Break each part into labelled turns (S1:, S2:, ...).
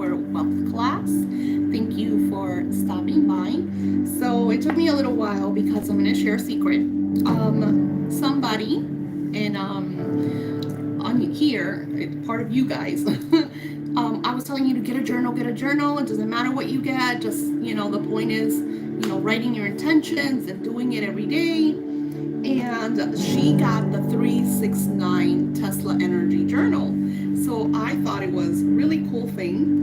S1: our wealth class. Thank you for stopping by. So it took me a little while because I'm going to share a secret. Somebody and on here, part of you guys, I was telling you to get a journal. It doesn't matter what you get. Just, the point is, writing your intentions and doing it every day. And she got the 369 Tesla Energy Journal. So I thought it was a really cool thing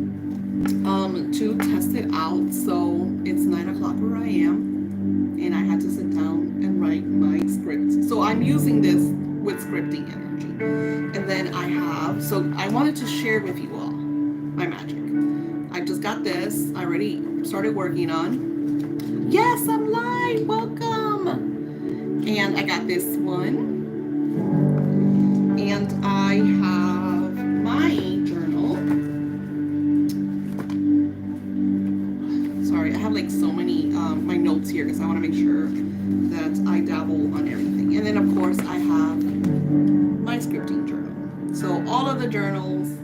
S1: to test it out. So it's 9 o'clock where I am, and I had to sit down and write my script. So I'm using this with scripting energy. And then I wanted to share with you all my magic. I just got this. I already started working on. Yes, I'm live. Welcome. And I got this one. And I have my journal. Sorry, I have like so many my notes here because I want to make sure that I dabble on everything. And then of course I have my scripting journal. So all of the journals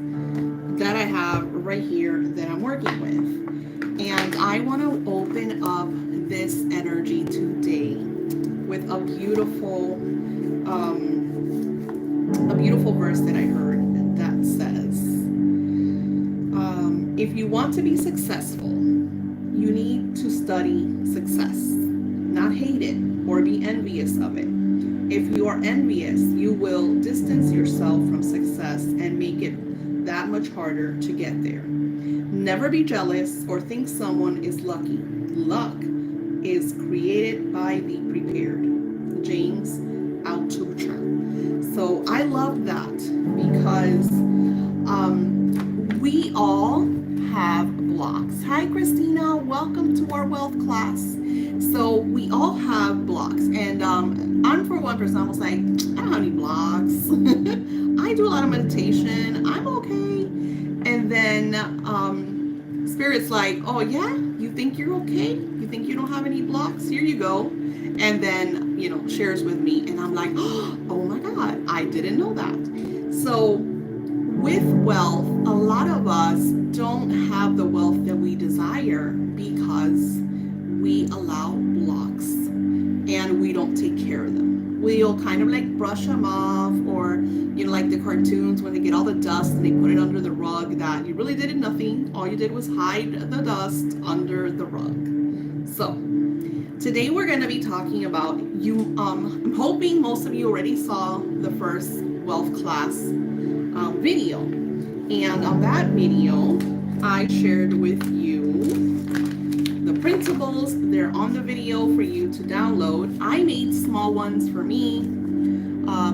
S1: that I have right here that I'm working with. And I want to open up this energy today with a beautiful verse that I heard that says, if you want to be successful, you need to study success, not hate it or be envious of it. If you are envious, you will distance yourself from success and make it that much harder to get there. Never be jealous or think someone is lucky. Luck is created by the prepared. James Altucher. So I love that because we all have blocks. Hi, Christina. Welcome to our wealth class. So we all have blocks. And I'm for one person, I was like, I don't have any blocks. I do a lot of meditation. I'm okay. And then Spirit's like, oh yeah, you think you're okay? You think you don't have any blocks? Here you go. And then, shares with me. And I'm like, oh my God, I didn't know that. So with wealth, a lot of us don't have the wealth that we desire because we allow blocks and we don't take care of them. We'll kind of like brush them off, or, like the cartoons when they get all the dust and they put it under the rug that you really did nothing. All you did was hide the dust under the rug. So today we're going to be talking about I'm hoping most of you already saw the first wealth class video. And on that video, I shared with you the principles. They're on the video for you to download. I made small ones for me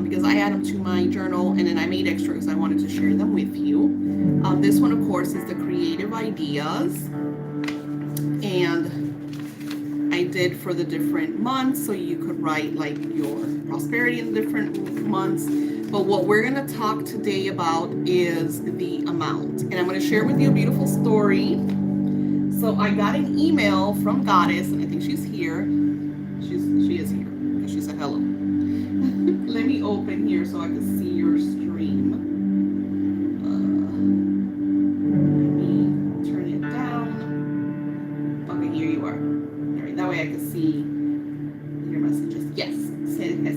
S1: because I add them to my journal, and then I made extra because I wanted to share them with you. This one, of course, is the creative ideas. And I did for the different months, so you could write like your prosperity in the different months. But what we're going to talk today about is the amount. And I'm going to share with you a beautiful story. So I got an email from Goddess, and I think she's here. She is here. She said hello. Let me open here so I can see your stream. Let me turn it down. Okay, here you are. All right, that way I can see your messages. Yes,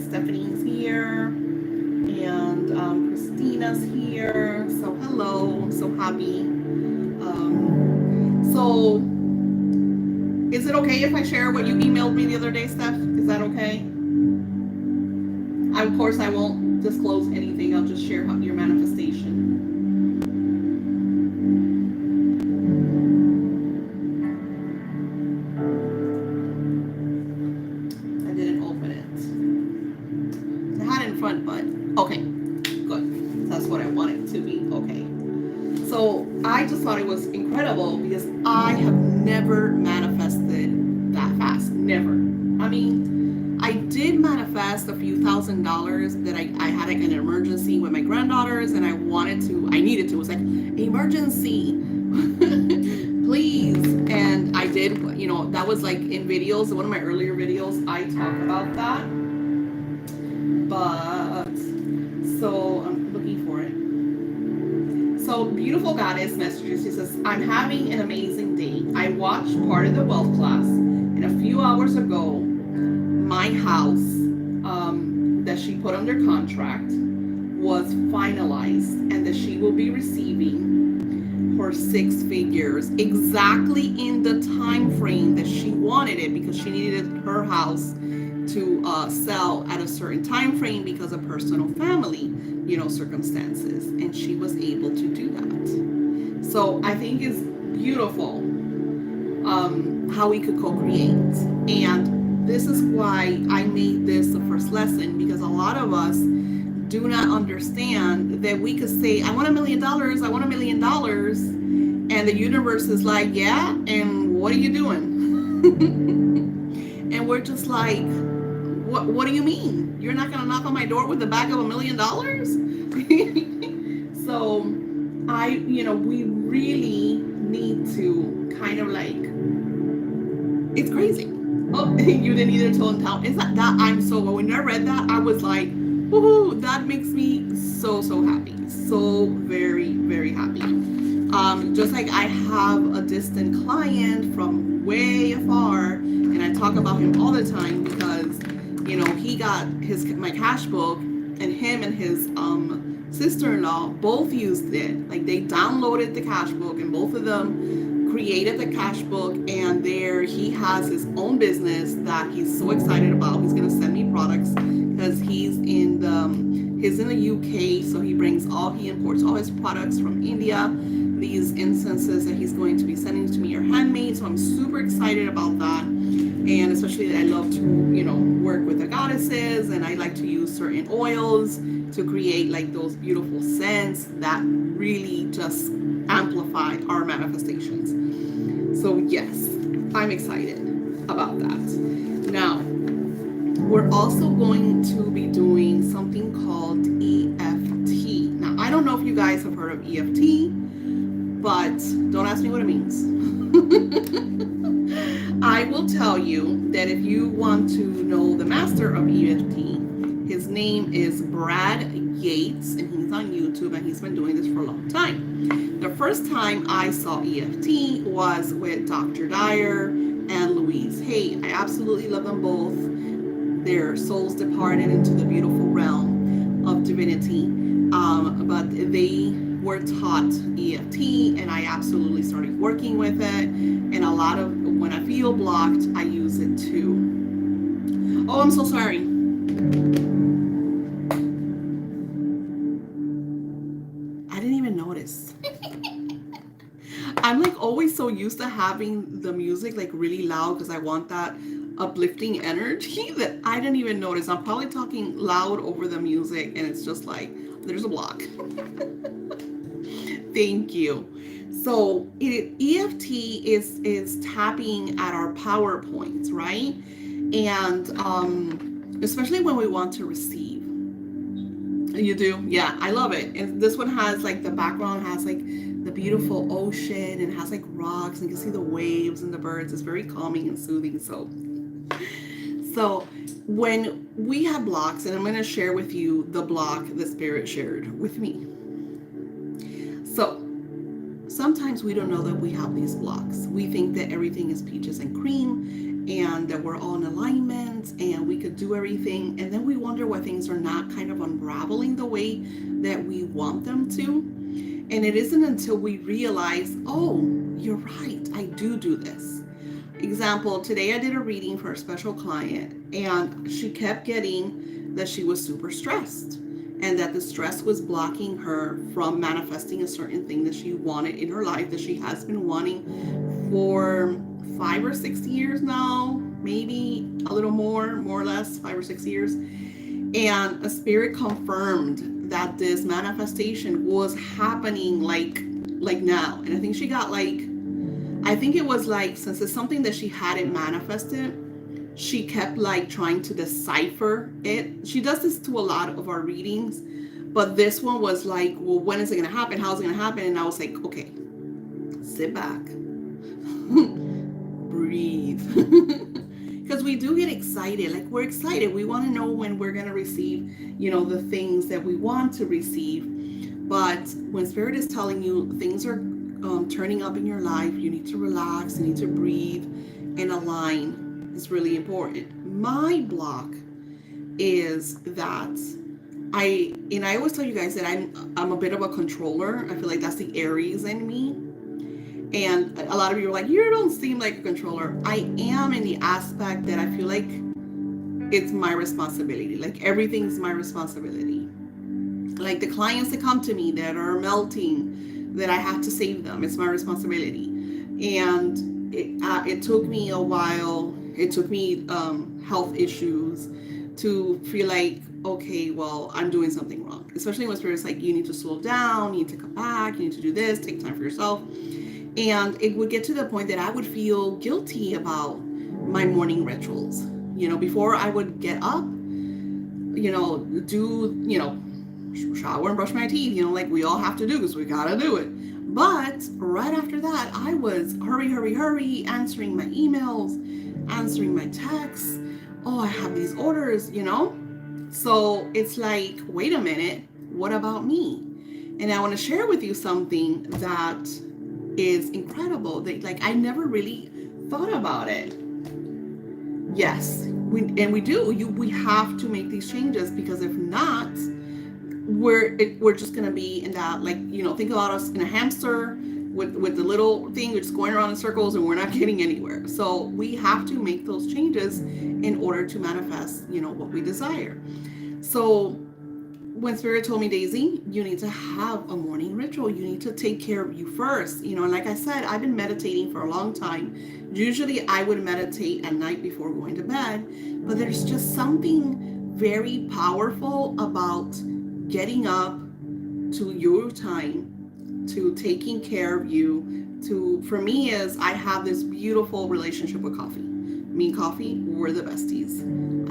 S1: Stephanie's here, and Christina's here. So hello, I'm so happy. So is it okay if I share what you emailed me the other day, Steph? Is that okay? Of course, I won't disclose anything. I'll just share your manifestation. I didn't open it. I had it in front, but okay, good. That's what I want it to be. Okay. So I just thought it was incredible because I have never manifested that fast. Never. I mean, I did manifest a few $1,000s that I had like an emergency with my granddaughters, and I needed to. It was like, emergency, please. And I did, that was like in videos. One of my earlier videos, I talk about that. But, so I'm looking for it. So beautiful goddess messages. She says, I'm having an amazing day. I watched part of the wealth class, and a few hours ago, my house that she put under contract was finalized, and that she will be receiving her 6 figures exactly in the time frame that she wanted it, because she needed her house to sell at a certain time frame because of personal family, circumstances, and she was able to do that. So I think it's beautiful how we could co-create. And this is why I made this the first lesson, because a lot of us do not understand that we could say, I want $1 million, I want $1 million, and the universe is like, yeah, and what are you doing? And we're just like, what do you mean? You're not gonna knock on my door with the bag of $1 million? So we really need to kind of like, it's crazy. Oh, you didn't either till in town. Is that I'm so, when I read that, I was like, woohoo, that makes me so happy. So very, very happy. Just like I have a distant client from way afar, and I talk about him all the time because, he got my cash book, and him and his sister-in-law both used it. Like, they downloaded the cash book, and both of them created the cash book, and there he has his own business that he's so excited about. He's going to send me products because he's in the UK, so he imports all his products from India. These incenses that he's going to be sending to me are handmade, so I'm super excited about that. And especially that I love to, work with the goddesses, and I like to use certain oils to create like those beautiful scents that really just amplify our manifestations. So yes, I'm excited about that. Now, we're also going to be doing something called EFT. Now, I don't know if you guys have heard of EFT, but don't ask me what it means. I will tell you that if you want to know the master of EFT, his name is Brad Yates, and he's on YouTube, and he's been doing this for a long time. The first time I saw EFT was with Dr. Dyer and Louise Hay. I absolutely love them both. Their souls departed into the beautiful realm of divinity, but they were taught EFT, and I absolutely started working with it. And a lot of, when I feel blocked, I use it too. Oh, I'm so sorry. I didn't even notice. I'm like always so used to having the music like really loud because I want that uplifting energy that I didn't even notice. I'm probably talking loud over the music, and it's just like, there's a block. Thank you. So EFT is tapping at our power points, right? And especially when we want to receive. You do? Yeah, I love it. And this one has like, the background has like the beautiful ocean, and has like rocks, and you can see the waves and the birds. It's very calming and soothing. So when we have blocks, and I'm going to share with you the block that Spirit shared with me. So sometimes we don't know that we have these blocks. We think that everything is peaches and cream, and that we're all in alignment, and we could do everything. And then we wonder why things are not kind of unraveling the way that we want them to. And it isn't until we realize, oh, you're right, I do this. Example, today I did a reading for a special client, and she kept getting that she was super stressed, and that the stress was blocking her from manifesting a certain thing that she wanted in her life, that she has been wanting for 5 or 6 years now, maybe a little more or less, 5 or 6 years. And a spirit confirmed that this manifestation was happening like now. And I think she got it was like, since it's something that she hadn't manifested, she kept like trying to decipher it. She does this to a lot of our readings, but this one was like, well, when is it going to happen? How is it going to happen? And I was like, okay, sit back, breathe. Because we do get excited. Like, we're excited. We want to know when we're going to receive, the things that we want to receive. But when Spirit is telling you things are turning up in your life, you need to relax, you need to breathe and align. It's really important. My block is that I always tell you guys that I'm a bit of a controller. I feel like that's the Aries in me. And a lot of you are like, you don't seem like a controller. I am in the aspect that I feel like it's my responsibility. Like everything's my responsibility. Like the clients that come to me that are melting, that I have to save them. It's my responsibility. And it took me a while. It took me health issues to feel like, okay, well, I'm doing something wrong. Especially when Spirit's like, you need to slow down, you need to come back, you need to do this, take time for yourself. And it would get to the point that I would feel guilty about my morning rituals. Before I would get up, shower and brush my teeth, like we all have to do because we gotta do it. But right after that, I was hurry, answering my emails, answering my texts. Oh, I have these orders. So it's like, wait a minute, what about me? And I want to share with you something that is incredible. That I never really thought about it. Yes, we do. We have to make these changes because if not, we're just gonna be in that think about us in a hamster with the little thing. We're just going around in circles and we're not getting anywhere. So we have to make those changes in order to manifest what we desire. So when Spirit told me, Daisy, you need to have a morning ritual. You need to take care of you first. And like I said, I've been meditating for a long time. Usually I would meditate at night before going to bed, but there's just something very powerful about getting up to your time, to taking care of you. For me is I have this beautiful relationship with coffee. Me and coffee, we're the besties.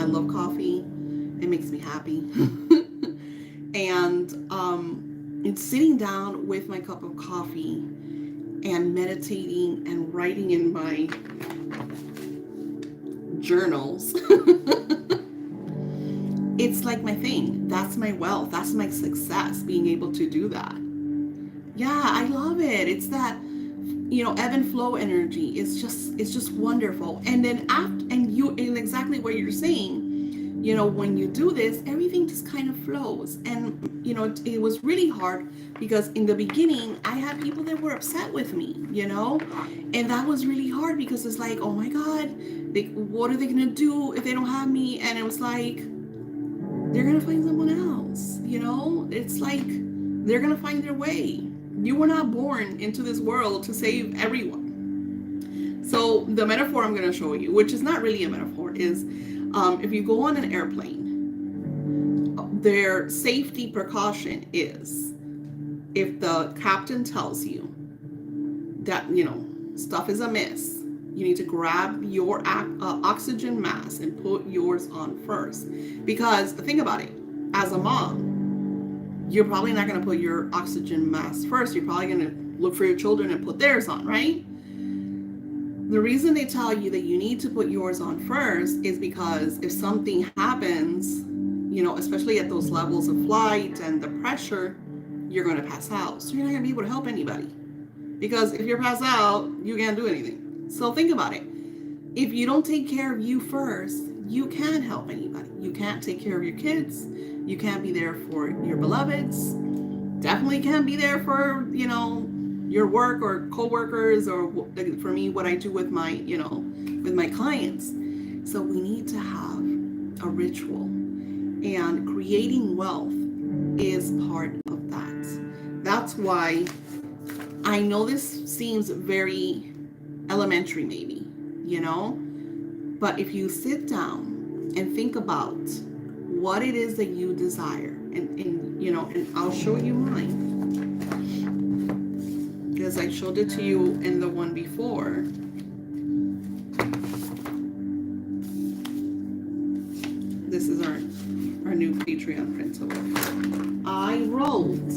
S1: I love coffee. It makes me happy. And it's sitting down with my cup of coffee and meditating and writing in my journals. It's like my thing. That's my wealth. That's my success, being able to do that. Yeah, I love it. It's that, ebb and flow energy. It's just wonderful. And then and exactly what you're saying, when you do this, everything just kind of flows. And, it was really hard because in the beginning, I had people that were upset with me, and that was really hard because it's like, oh my God, what are they going to do if they don't have me? And it was like, they're going to find someone else, it's like, they're going to find their way. You were not born into this world to save everyone. So the metaphor I'm going to show you, which is not really a metaphor, is if you go on an airplane, their safety precaution is if the captain tells you that, stuff is amiss, you need to grab your oxygen mask and put yours on first. Because think about it, as a mom, you're probably not going to put your oxygen mask first. You're probably going to look for your children and put theirs on, right? The reason they tell you that you need to put yours on first is because if something happens, especially at those levels of flight and the pressure, you're going to pass out. So you're not going to be able to help anybody. Because if you're passed out, you can't do anything. So think about it. If you don't take care of you first, you can't help anybody. You can't take care of your kids. You can't be there for your beloveds. Definitely can't be there for, your work or co-workers, or for me, what I do with my, with my clients. So we need to have a ritual, and creating wealth is part of that. That's why I know this seems very elementary, maybe, but if you sit down and think about what it is that you desire, and I'll show you mine. Because I showed it to you in the one before. This is our new Patreon printable. I wrote,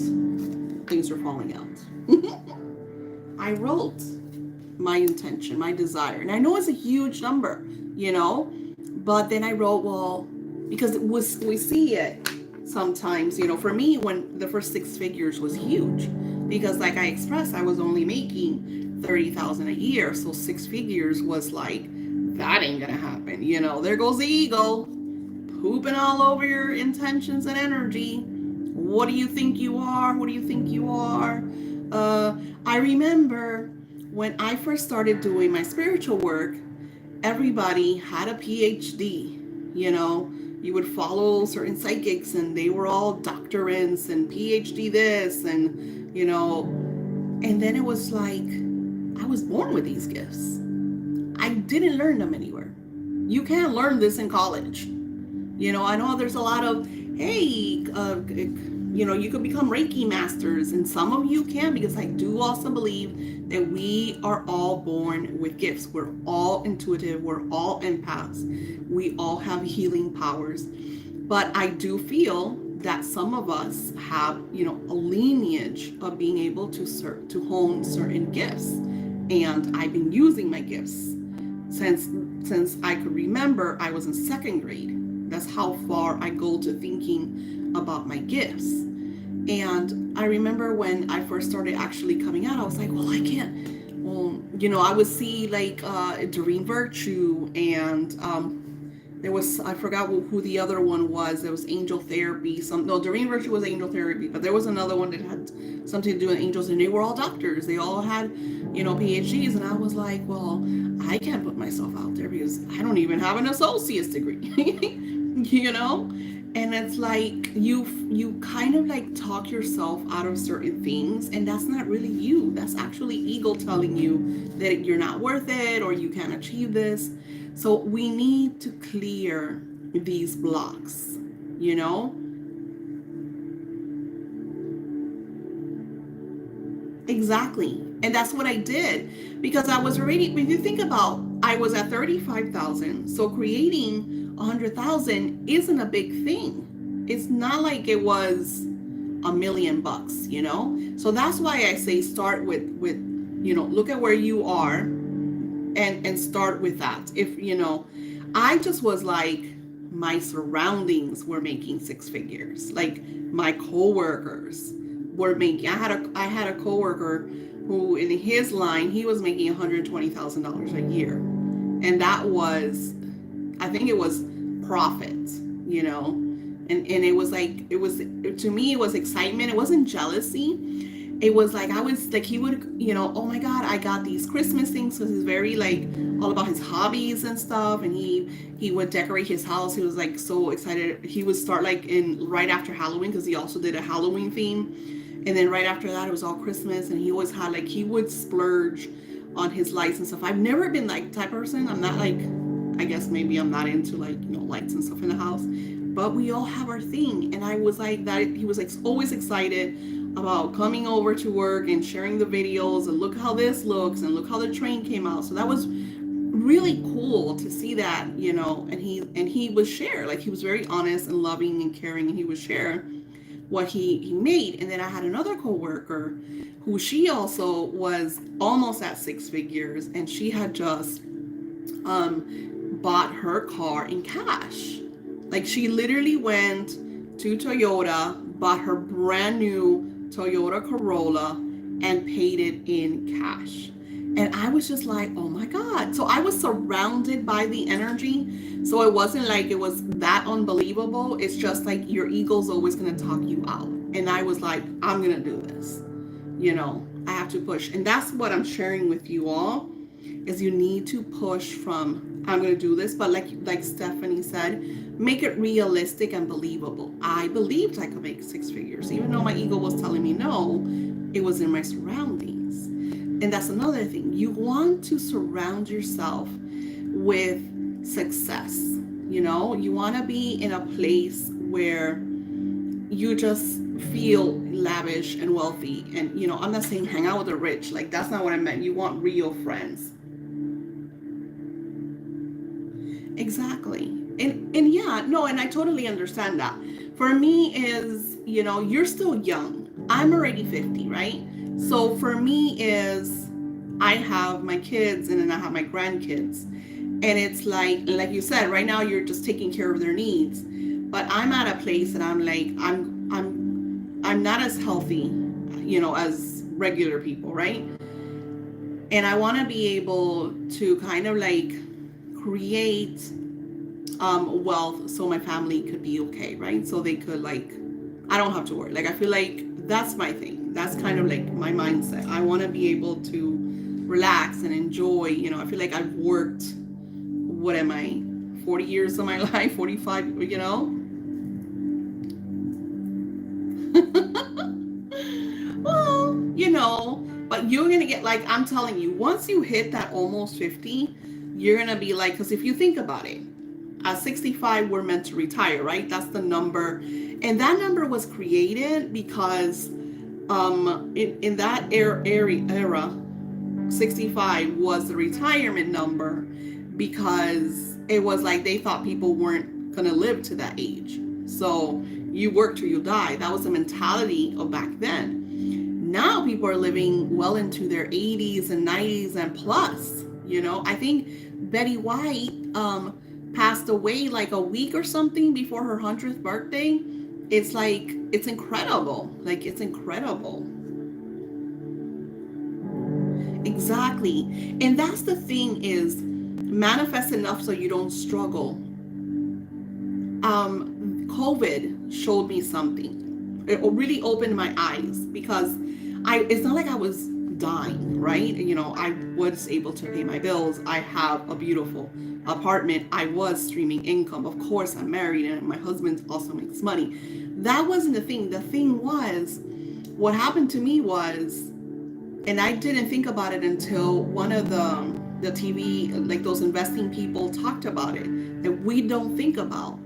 S1: things are falling out. I wrote my intention, my desire. And I know it's a huge number, but then I wrote, well, because we see it sometimes, for me, when the first six figures was huge, because like I expressed, I was only making 30,000 a year. So six figures was like, that ain't gonna happen. There goes the ego pooping all over your intentions and energy. What do you think you are? What do you think you are? I remember when I first started doing my spiritual work, everybody had a PhD. You would follow certain psychics and they were all doctorants and PhD this and then it was like I was born with these gifts. I didn't learn them anywhere. You can't learn this in college. I know there's a lot of, hey, you could become Reiki masters, and some of you can, because I do also believe that we are all born with gifts. We're all intuitive. We're all empaths. We all have healing powers. But I do feel that some of us have, a lineage of being able to hone certain gifts. And I've been using my gifts since I could remember. I was in second grade. That's how far I go to thinking about my gifts. And I remember when I first started actually coming out, I was like, well, I can't. Well, I would see like Doreen Virtue, and there was, I forgot who the other one was. There was Angel Therapy. Doreen Virtue was Angel Therapy, but there was another one that had something to do with angels, and they were all doctors. They all had, PhDs, and I was like, well, I can't put myself out there because I don't even have an associate's degree. And it's like you kind of like talk yourself out of certain things, and that's not really you. That's actually ego telling you that you're not worth it or you can't achieve this. So we need to clear these blocks. Exactly. And that's what I did, because I was already, if you think about, I was at 35,000. So creating 100,000 isn't a big thing. It's not like it was $1,000,000, So that's why I say start with look at where you are and start with that. If, I just was like, my surroundings were making six figures. Like my coworkers were making, I had a coworker who in his line, he was making $120,000 a year. And that was, I think it was profit, and it was like, to me, it was excitement. It wasn't jealousy. It was like, I was like, he would, oh my God, I got these Christmas things. So he's very like all about his hobbies and stuff. And he would decorate his house. He was like so excited. He would start like right after Halloween, because he also did a Halloween theme. And then right after that, it was all Christmas. And he always had like, he would splurge on his lights and stuff. I've never been like type of person. I'm not like, I guess maybe I'm not into like, lights and stuff in the house. But we all have our thing. And I was like that. He was like always excited about coming over to work and sharing the videos and look how this looks and look how the train came out. So that was really cool to see that, and he would share, like he was very honest and loving and caring, and he would share what he made. And then I had another coworker who she also was almost at six figures, and she had just bought her car in cash. Like she literally went to Toyota, bought her brand new Toyota Corolla, and paid it in cash. And I was just like, oh my God. So I was surrounded by the energy. So it wasn't like it was that unbelievable. It's just like your ego's always going to talk you out. And I was like, I'm going to do this. I have to push. And that's what I'm sharing with you all, is you need to push from, I'm going to do this. But like Stephanie said, make it realistic and believable. I believed I could make six figures. Even though my ego was telling me no, it was in my surroundings. And that's another thing. You want to surround yourself with success. You want to be in a place where you just feel lavish and wealthy. And, I'm not saying hang out with the rich. Like, that's not what I meant. You want real friends. Exactly. And yeah, no, and I totally understand that. For me is, you're still young. I'm already 50, right? So for me is, I have my kids and then I have my grandkids. And it's like you said, right now you're just taking care of their needs. But I'm at a place that I'm like, I'm not as healthy, as regular people, right? And I want to be able to kind of like create wealth so my family could be okay, right? So they could like, I don't have to worry. Like I feel like that's my thing. That's kind of like my mindset. I want to be able to relax and enjoy. I feel like I've worked. What am I? 40 years of my life, 45. Well, but you're gonna get like I'm telling you, once you hit that almost 50, you're gonna be like, because if you think about it, at 65 we're meant to retire, right? That's the number, and that number was created because in that era 65 was the retirement number, because it was like they thought people weren't gonna live to that age. So you work till you die. That was the mentality of back then. Now people are living well into their 80s and 90s and plus. I think Betty White passed away like a week or something before her 100th birthday. It's like, it's incredible. Like, it's incredible. Exactly. And that's the thing, is manifest enough so you don't struggle. COVID showed me something. It really opened my eyes, because it's not like I was dying, right? I was able to pay my bills. I have a beautiful apartment. I was streaming income. Of course, I'm married and my husband also makes money. That wasn't the thing. The thing was, what happened to me was, and I didn't think about it until one of the TV, like those investing people, talked about it, that we don't think about,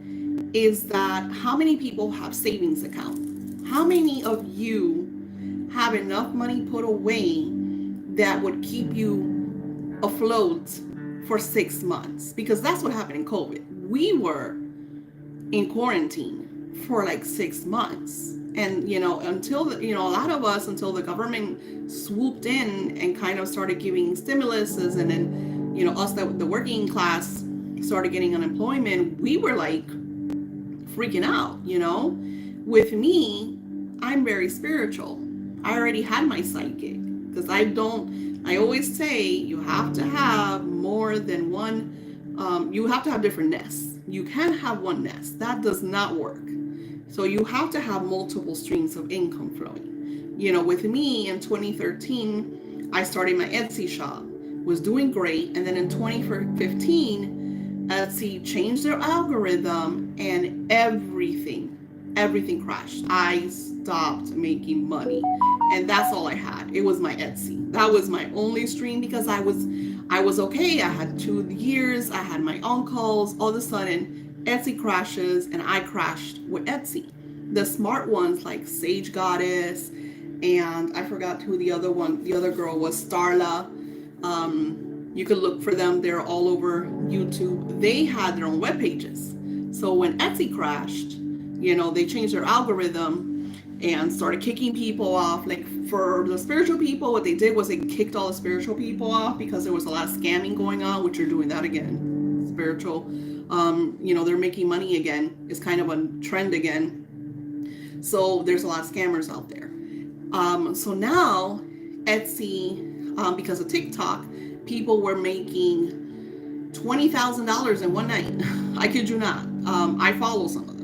S1: is that how many people have savings account? How many of you have enough money put away that would keep you afloat for 6 months? Because that's what happened in COVID. We were in quarantine for like 6 months. And, until, a lot of us, until the government swooped in and kind of started giving stimuluses, and then, us, the working class, started getting unemployment, we were like freaking out. With me, I'm very spiritual. I already had my side gig, because I always say you have to have more than one, you have to have different nests. You can't have one nest. That does not work. So you have to have multiple streams of income flowing. With me in 2013, I started my Etsy shop, was doing great. And then in 2015, Etsy changed their algorithm and everything crashed. I stopped making money. And that's all I had. It was my Etsy. That was my only stream, because I was okay. I had 2 years. I had my uncles. All of a sudden, Etsy crashes, and I crashed with Etsy. The smart ones like Sage Goddess, and I forgot who the other girl was, Starla. You could look for them. They're all over YouTube. They had their own web pages. So when Etsy crashed, they changed their algorithm and started kicking people off. Like for the spiritual people, what they did was they kicked all the spiritual people off, because there was a lot of scamming going on, which are doing that again. Spiritual, they're making money again. It's kind of a trend again. So there's a lot of scammers out there. So now Etsy, because of TikTok, people were making $20,000 in one night. I kid you not. I follow some of them.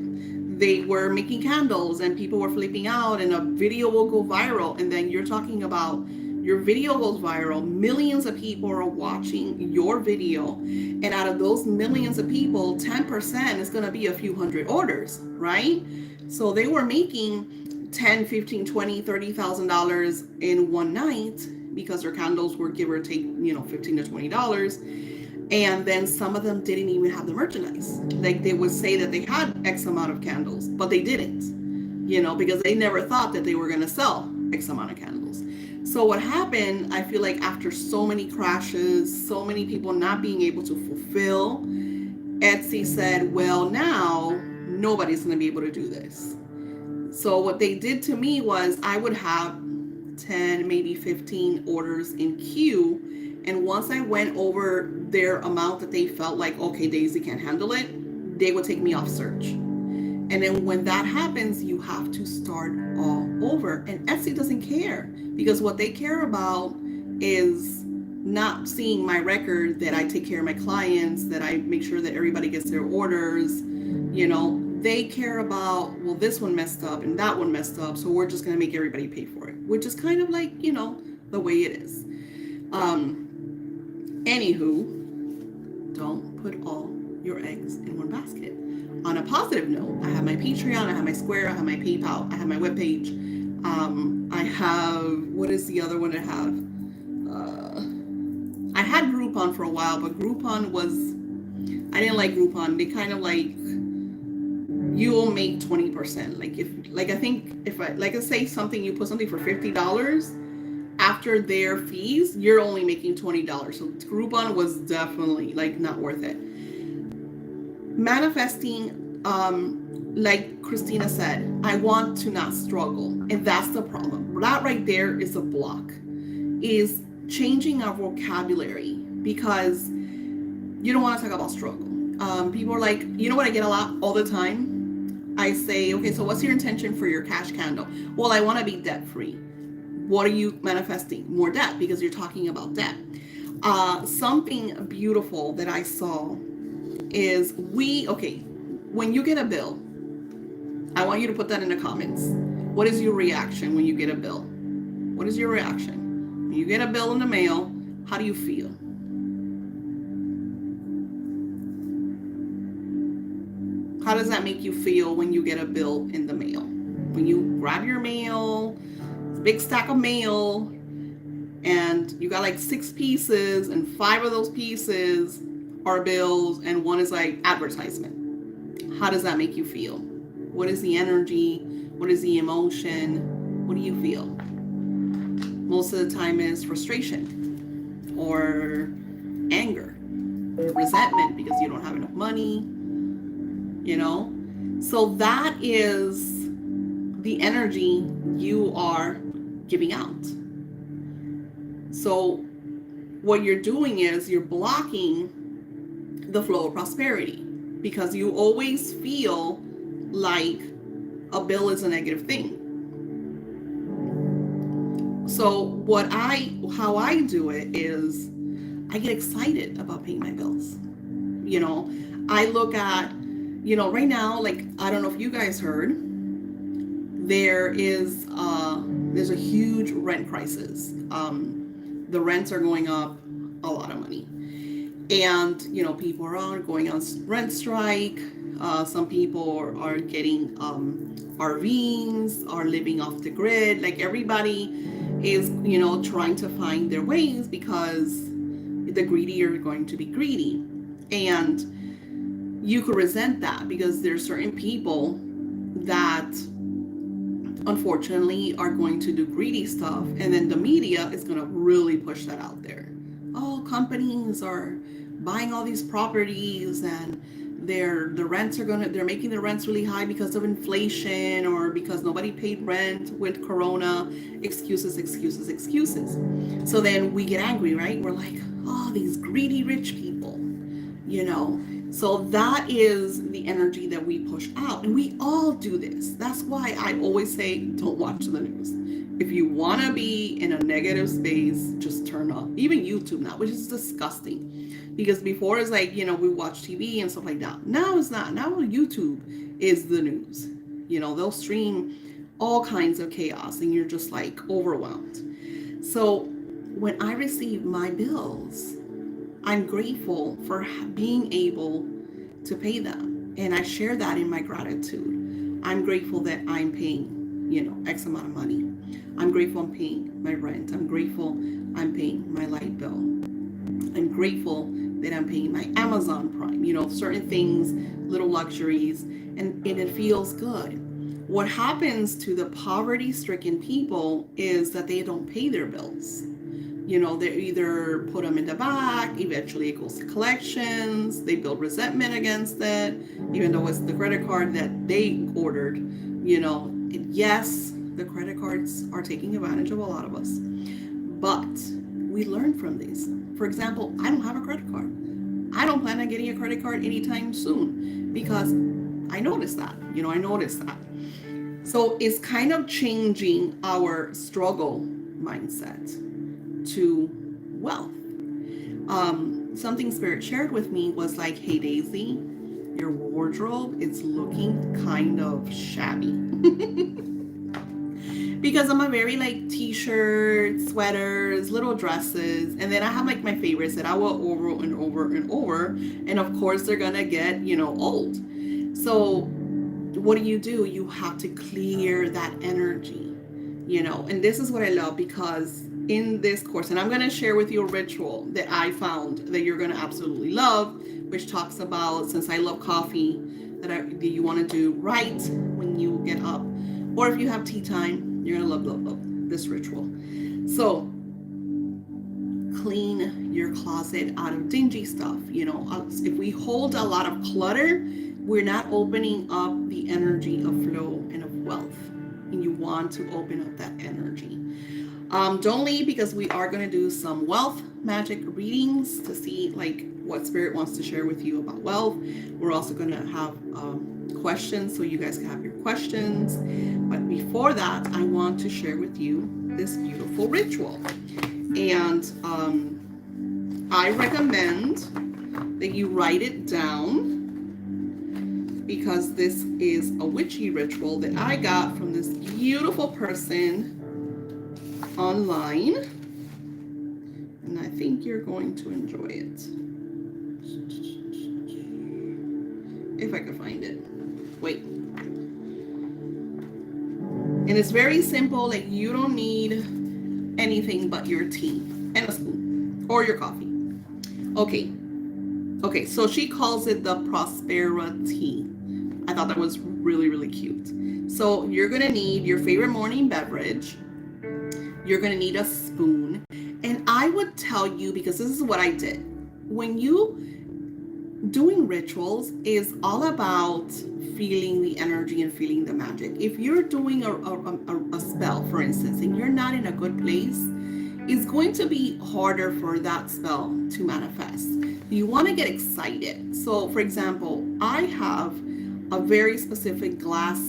S1: They were making candles, and people were flipping out, and a video will go viral. And then you're talking about, your video goes viral. Millions of people are watching your video. And out of those millions of people, 10% is going to be a few hundred orders, right? So they were making $10, $15, $20, $30,000 in one night, because their candles were, give or take, $15 to $20. And then some of them didn't even have the merchandise. Like they would say that they had X amount of candles, but they didn't, because they never thought that they were going to sell X amount of candles. So what happened, I feel like after so many crashes, so many people not being able to fulfill, Etsy said, well, now nobody's going to be able to do this. So what they did to me was, I would have 10, maybe 15 orders in queue. And once I went over their amount that they felt like, okay, Daisy can't handle it, they would take me off search. And then when that happens, you have to start all over. And Etsy doesn't care, because what they care about is not seeing my record, that I take care of my clients, that I make sure that everybody gets their orders. They care about, well, this one messed up and that one messed up, so we're just going to make everybody pay for it, which is kind of like, the way it is. Anywho, don't put all your eggs in one basket. On a positive note, I have my Patreon, I have my Square, I have my PayPal, I have my webpage. I have, what is the other one I have? I had Groupon for a while, but Groupon was, I didn't like Groupon. They kind of like, you will make 20%. I think if I say something, you put something for $50, after their fees, you're only making $20. So Groupon was definitely not worth it. Manifesting, like Christina said, I want to not struggle. And that's the problem. That right there is a block, is changing our vocabulary, because you don't want to talk about struggle. People are like, what I get a lot all the time? I say, okay, so what's your intention for your cash candle? Well, I want to be debt free. What are you manifesting? More debt, because you're talking about debt. Something beautiful that I saw is when you get a bill, I want you to put that in the comments. What is your reaction when you get a bill? What is your reaction? When you get a bill in the mail, how do you feel? How does that make you feel when you get a bill in the mail? When you grab your mail, big stack of mail, and you got 6 pieces, and 5 of those pieces are bills, and 1 is advertisement. How does that make you feel? What is the energy? What is the emotion? What do you feel? Most of the time is frustration or anger or resentment, because you don't have enough money, So that is the energy you are giving out. So what you're doing is you're blocking the flow of prosperity, because you always feel like a bill is a negative thing. So how I do it is I get excited about paying my bills. I look at, right now, I don't know if you guys heard, there's a huge rent crisis. The rents are going up a lot of money. And, people are going on rent strike. Some people are getting RVs, are living off the grid. Everybody is, trying to find their ways, because the greedy are going to be greedy. And you could resent that, because there's certain people that unfortunately are going to do greedy stuff, and then the media is going to really push that out there. Oh, companies are buying all these properties, and they're making the rents really high because of inflation, or because nobody paid rent with Corona. Excuses. So then we get angry, right? We're like, oh, these greedy rich people, So that is the energy that we push out, and we all do this. That's why I always say, don't watch the news. If you want to be in a negative space, just turn off. Even YouTube now, which is disgusting. Because before it's we watch TV and stuff like that. Now it's not. Now YouTube is the news. They'll stream all kinds of chaos, and you're just overwhelmed. So when I receive my bills, I'm grateful for being able to pay them. And I share that in my gratitude. I'm grateful that I'm paying, X amount of money. I'm grateful I'm paying my rent. I'm grateful I'm paying my light bill. I'm grateful that I'm paying my Amazon Prime, certain things, little luxuries, and it feels good. What happens to the poverty-stricken people is that they don't pay their bills. They either put them in the back, eventually it goes to collections, they build resentment against it, even though it's the credit card that they ordered, And yes, the credit cards are taking advantage of a lot of us, but we learn from these. For example, I don't have a credit card. I don't plan on getting a credit card anytime soon, because I noticed that. So it's kind of changing our struggle mindset to wealth. Something Spirit shared with me was like, hey Daisy, your wardrobe is looking kind of shabby. Because I'm a very like t-shirts, sweaters, little dresses, and then I have like my favorites that I will over and over and over, and of course they're gonna get, old. So what do? You have to clear that energy, and this is what I love, because in this course, and I'm going to share with you a ritual that I found that you're going to absolutely love, which talks about, since I love coffee, that you want to do right when you get up, or if you have tea time, you're going to love this ritual. So clean your closet out of dingy stuff. If we hold a lot of clutter, we're not opening up the energy of flow and of wealth, and you want to open up that energy. Don't leave, because we are going to do some wealth magic readings to see like what Spirit wants to share with you about wealth. We're also going to have questions, so you guys can have your questions. But before that, I want to share with you this beautiful ritual. And I recommend that you write it down, because this is a witchy ritual that I got from this beautiful person online, and I think you're going to enjoy it. If I can find it. Wait. And it's very simple. Like, you don't need anything but your tea and a spoon, or your coffee. Okay, so she calls it the prosperity. I thought that was really, really cute. So you're gonna need your favorite morning beverage. You're gonna need a spoon. And I would tell you, because this is what I did, when you doing rituals is all about feeling the energy and feeling the magic. If you're doing a spell, for instance, and you're not in a good place, it's going to be harder for that spell to manifest. You want to get excited. So for example, I have a very specific glass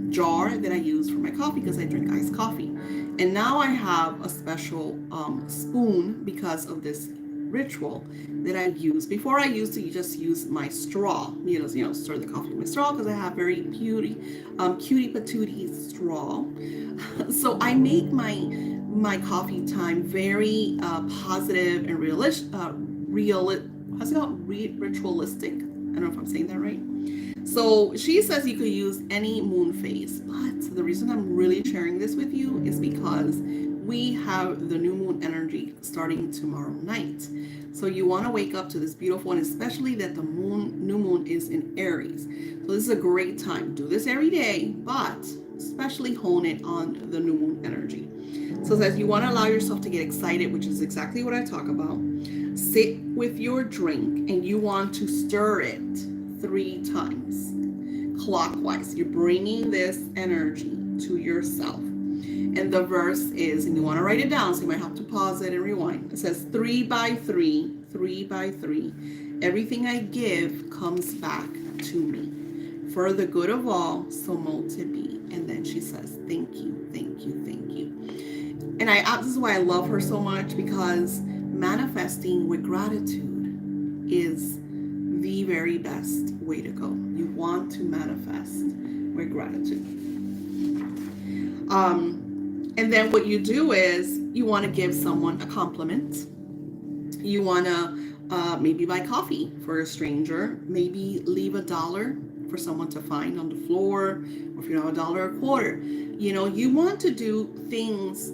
S1: jar that I use for my coffee, because I drink iced coffee. And now I have a special spoon because of this ritual that I use. Before, I used to just use my straw, stir the coffee with my straw, because I have very cutie patootie straw. So I make my coffee time very positive and ritualistic. I don't know if I'm saying that right. So she says you could use any moon phase, but the reason I'm really sharing this with you is because we have the new moon energy starting tomorrow night. So you want to wake up to this beautiful one, especially that the new moon is in Aries. So this is a great time. Do this every day, but especially hone it on the new moon energy. So it says you want to allow yourself to get excited, which is exactly what I talk about. Sit with your drink and you want to stir it 3 times clockwise. You're bringing this energy to yourself. And the verse is, and you want to write it down, so you might have to pause it and rewind. It says 3 by 3, 3 by 3. Everything I give comes back to me. For the good of all, so mote it be. And then she says, thank you, thank you, thank you. And this is why I love her so much, because manifesting with gratitude is the very best way to go. You want to manifest with gratitude. And then what you do is you want to give someone a compliment. You want to maybe buy coffee for a stranger, maybe leave $1 for someone to find on the floor, or if you have $1 a quarter. You want to do things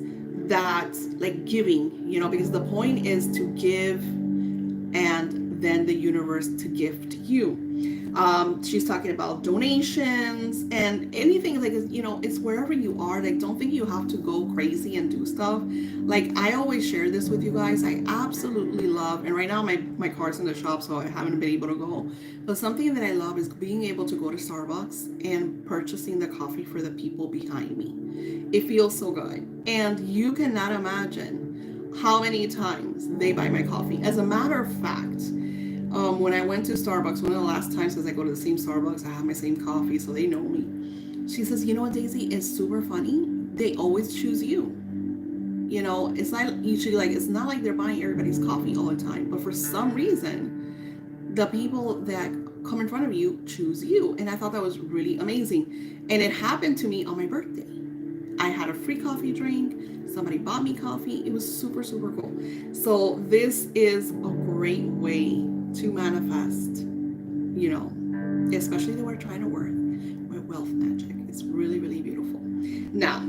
S1: that, like giving, because the point is to give and then the universe to gift you. She's talking about donations and anything, like, it's wherever you are. Like, don't think you have to go crazy and do stuff. Like, I always share this with you guys. I absolutely love, and right now my car's in the shop, so I haven't been able to go. But something that I love is being able to go to Starbucks and purchasing the coffee for the people behind me. It feels so good. And you cannot imagine how many times they buy my coffee. As a matter of fact, When I went to Starbucks, one of the last times, because I go to the same Starbucks, I have my same coffee, so they know me. She says, you know what, Daisy, it's super funny. They always choose you. You know, it's not usually like, it's not like they're buying everybody's coffee all the time, but for some reason, the people that come in front of you choose you. And I thought that was really amazing. And it happened to me on my birthday. I had a free coffee drink. Somebody bought me coffee. It was super, super cool. So this is a great way to manifest, you know, especially that we're trying to work with wealth magic. It's really, really beautiful. Now,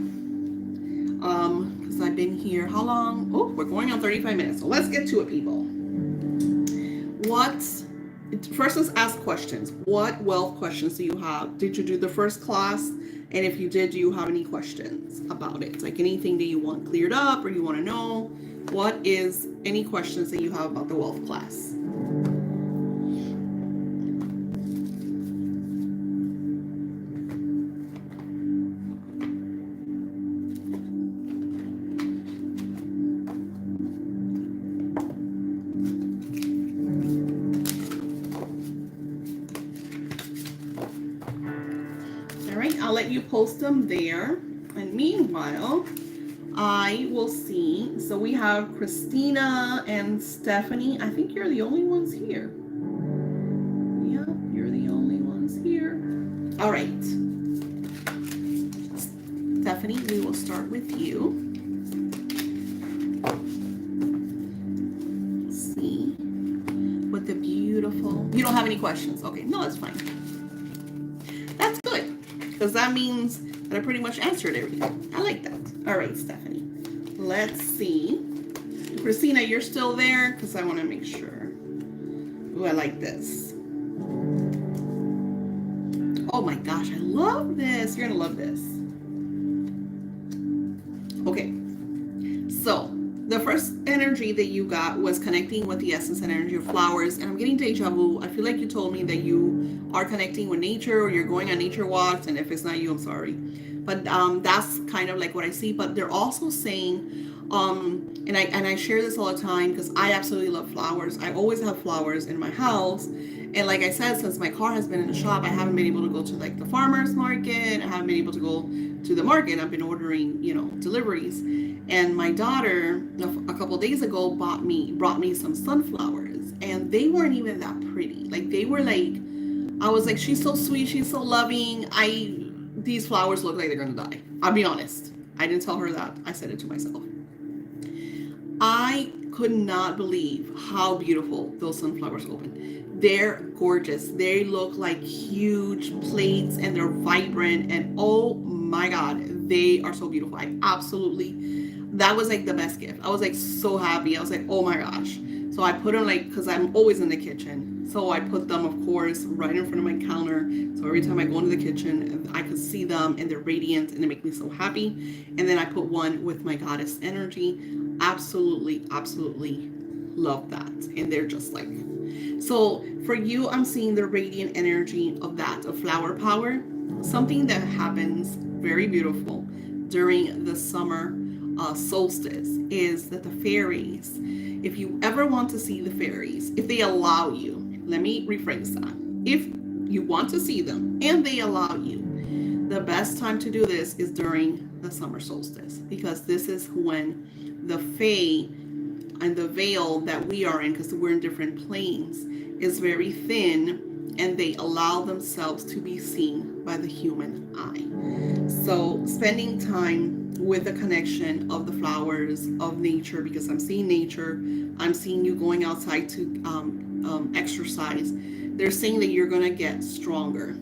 S1: because I've been here, how long? Oh, we're going on 35 minutes. So let's get to it, people. First let's ask questions. What wealth questions do you have? Did you do the first class? And if you did, do you have any questions about it? Like anything that you want cleared up or you want to know? What is any questions that you have about the wealth class? I'll let you post them there. And meanwhile, I will see. So we have Christina and Stephanie. I think you're the only ones here. Yeah, you're the only ones here. All right. Stephanie, we will start with you. Let's see what the beautiful... You don't have any questions. Okay, no, that's fine. That's good. Because that means that I pretty much answered everything. I like that. All right, Stephanie. Let's see. Christina, you're still there? Because I want to make sure. Ooh, I like this. Oh my gosh, I love this. You're going to love this. Okay. So, the first energy that you got was connecting with the essence and energy of flowers. And I'm getting deja vu. I feel like you told me that you are connecting with nature or you're going on nature walks. And if it's not you, I'm sorry. But that's kind of like what I see. But they're also saying, and I share this all the time because I absolutely love flowers. I always have flowers in my house. And like I said, since my car has been in the shop, I haven't been able to go to like the farmer's market. I haven't been able to go to the market. I've been ordering, you know, deliveries. And my daughter, a couple days ago, brought me some sunflowers. And they weren't even that pretty. Like they were like, I was like, she's so sweet. She's so loving. These flowers look like they're going to die. I'll be honest. I didn't tell her that. I said it to myself. I could not believe how beautiful those sunflowers open. They're gorgeous. They look like huge plates and they're vibrant. And oh my God, they are so beautiful. That was like the best gift. I was like so happy. I was like, oh my gosh. So I put them like, because I'm always in the kitchen. So I put them, of course, right in front of my counter. So every time I go into the kitchen, I could see them and they're radiant and they make me so happy. And then I put one with my goddess energy. Absolutely, absolutely love that. And they're just like, so for you, I'm seeing the radiant energy of that, of flower power. Something that happens very beautiful during the summer solstice is that the fairies, if you ever want to see the fairies, if they allow you, let me rephrase that. If you want to see them and they allow you, the best time to do this is during the summer solstice, because this is when the fae and the veil that we are in, because we're in different planes, is very thin and they allow themselves to be seen by the human eye. So spending time with the connection of the flowers, of nature, because I'm seeing nature, I'm seeing you going outside to exercise. They're saying that you're going to get stronger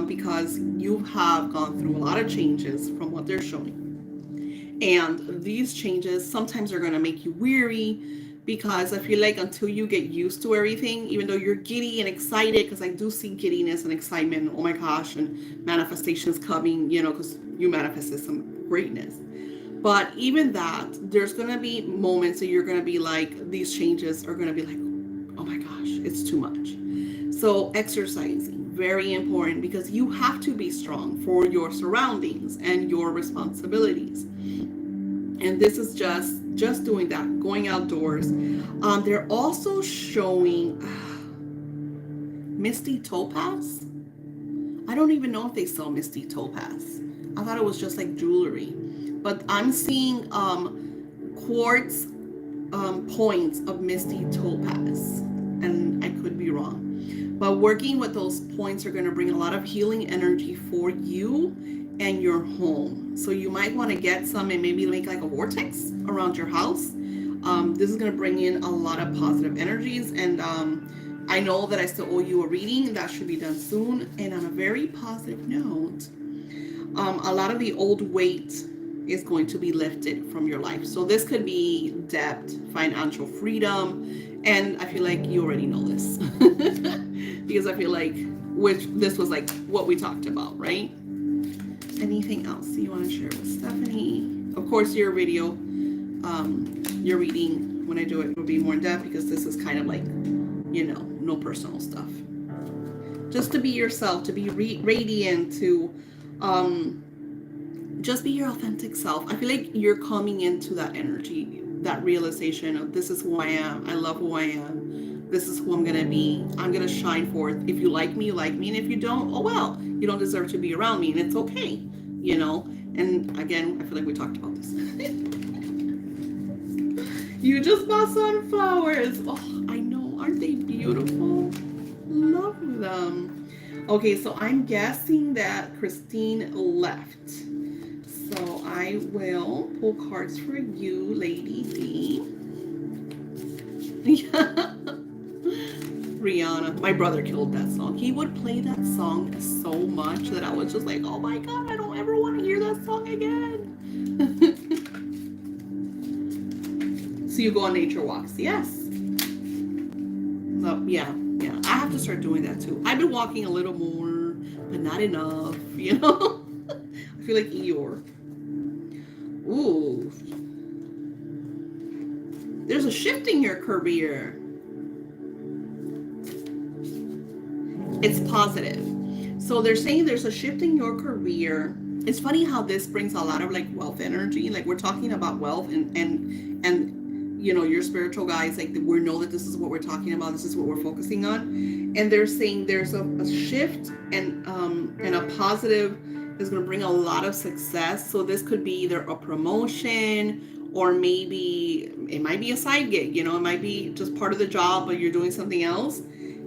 S1: because you have gone through a lot of changes from what they're showing. And these changes sometimes are going to make you weary, because I feel like until you get used to everything, even though you're giddy and excited, because I do see giddiness and excitement, oh my gosh, and manifestations coming, you know, because you manifested some greatness. But even that, there's going to be moments that you're going to be like, these changes are going to be like, oh my gosh, it's too much. So exercising, very important, because you have to be strong for your surroundings and your responsibilities. And this is just doing that, going outdoors. They're also showing, Misty topaz. I don't even know if they sell misty topaz. I thought it was just like jewelry, but I'm seeing quartz points of misty topaz, and I could be wrong. But working with those points are going to bring a lot of healing energy for you and your home. So you might want to get some and maybe make like a vortex around your house. This is going to bring in a lot of positive energies, and I know that I still owe you a reading that should be done soon. And on a very positive note, a lot of the old weight is going to be lifted from your life. So this could be debt, financial freedom, and I feel like you already know this because I feel like this was like what we talked about, right? Anything else you want to share with Stephanie? Of course, your video, your reading when I do it will be more in depth because this is kind of like, no personal stuff. Just to be yourself, to be radiant, to just be your authentic self. I feel like you're coming into that energy, that realization of this is who I am. I love who I am. This is who I'm going to be. I'm going to shine forth. If you like me, you like me. And if you don't, oh well, you don't deserve to be around me. And it's okay, And again, I feel like we talked about this. You just bought sunflowers. Oh, I know. Aren't they beautiful? Love them. Okay, so I'm guessing that Christine left. So I will pull cards for you, Lady D. Rihanna. My brother killed that song. He would play that song so much that I was just like, oh my God, I don't ever want to hear that song again. So you go on nature walks. Yes. Yeah. I have to start doing that too. I've been walking a little more, but not enough, I feel like Eeyore. Ooh. There's a shift in your career. It's positive. So they're saying there's a shift in your career. It's funny how this brings a lot of like wealth energy. Like we're talking about wealth and your spiritual guys, like we know that this is what we're talking about. This is what we're focusing on. And they're saying there's a shift and a positive is going to bring a lot of success. So this could be either a promotion or maybe it might be a side gig. It might be just part of the job, but you're doing something else.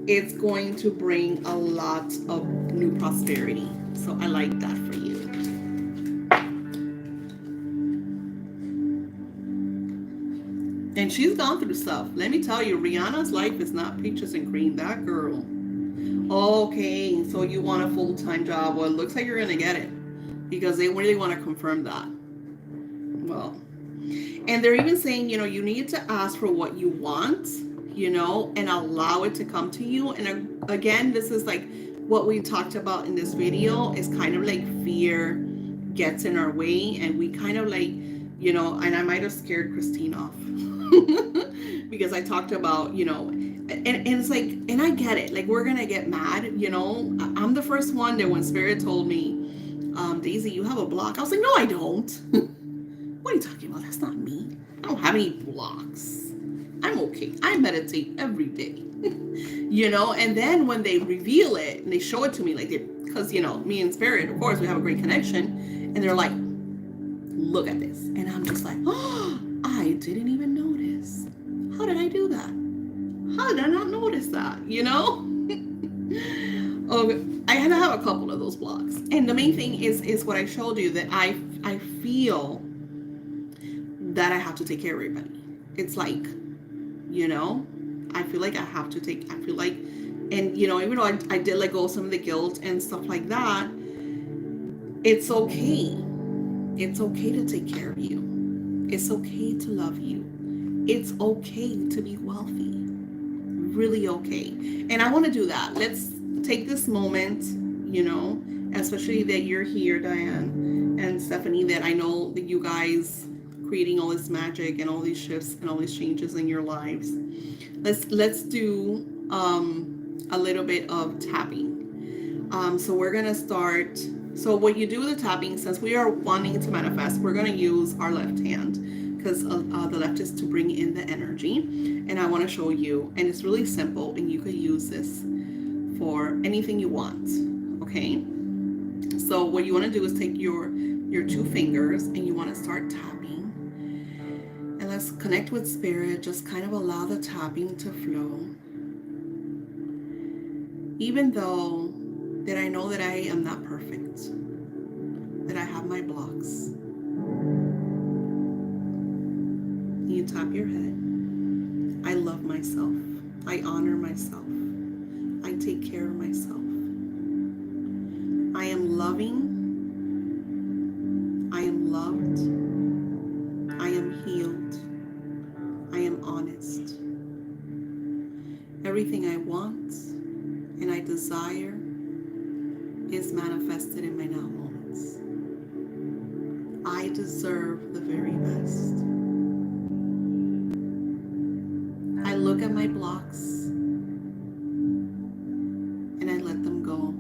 S1: It's going to bring a lot of new prosperity. So I like that for you. And she's gone through stuff. Let me tell you, Rihanna's life is not peaches and cream. That girl. Okay, so you want a full-time job. Well, it looks like you're going to get it because they really want to confirm that. Well, and they're even saying, you need to ask for what you want, and allow it to come to you. And again, this is like what we talked about in this video is kind of like fear gets in our way. And we kind of like, and I might have scared Christine off because I talked about, and it's like, and I get it. Like, we're going to get mad, I'm the first one that when Spirit told me, Daisy, you have a block. I was like, no, I don't. What are you talking about? That's not me. I don't have any blocks. I'm okay. I meditate every day. And then when they reveal it and they show it to me, like, because, me and Spirit, of course, we have a great connection. And they're like, look at this. And I'm just like, oh, I didn't even notice. How did I do that? How did I not notice that? Okay. I had to have a couple of those blocks. And the main thing is what I showed you, that I feel that I have to take care of everybody. It's like, I feel like I have to take, I feel like, and, even though I did let go of some of the guilt and stuff like that, it's okay. It's okay to take care of you. It's okay to love you. It's okay to be wealthy. Really okay. And I want to do that. Let's take this moment, especially that you're here, Diane and Stephanie, that I know that you guys creating all this magic and all these shifts and all these changes in your lives. Let's do a little bit of tapping. So we're gonna start. So what you do with the tapping, since we are wanting to manifest, we're gonna use our left hand because the left is to bring in the energy. And I want to show you, and it's really simple, and you could use this for anything you want. Okay? So what you want to do is take your two fingers and you want to start tapping. And let's connect with spirit. Just kind of allow the tapping to flow. Even though that I know that I am not perfect, that I have my blocks. You tap your head. I love myself. I honor myself. I take care of myself. I am loving. I am loved. I am healed. I am honest. Everything I want and I desire is manifested in my now moments. I deserve the very best. I look at my blocks and I let them go.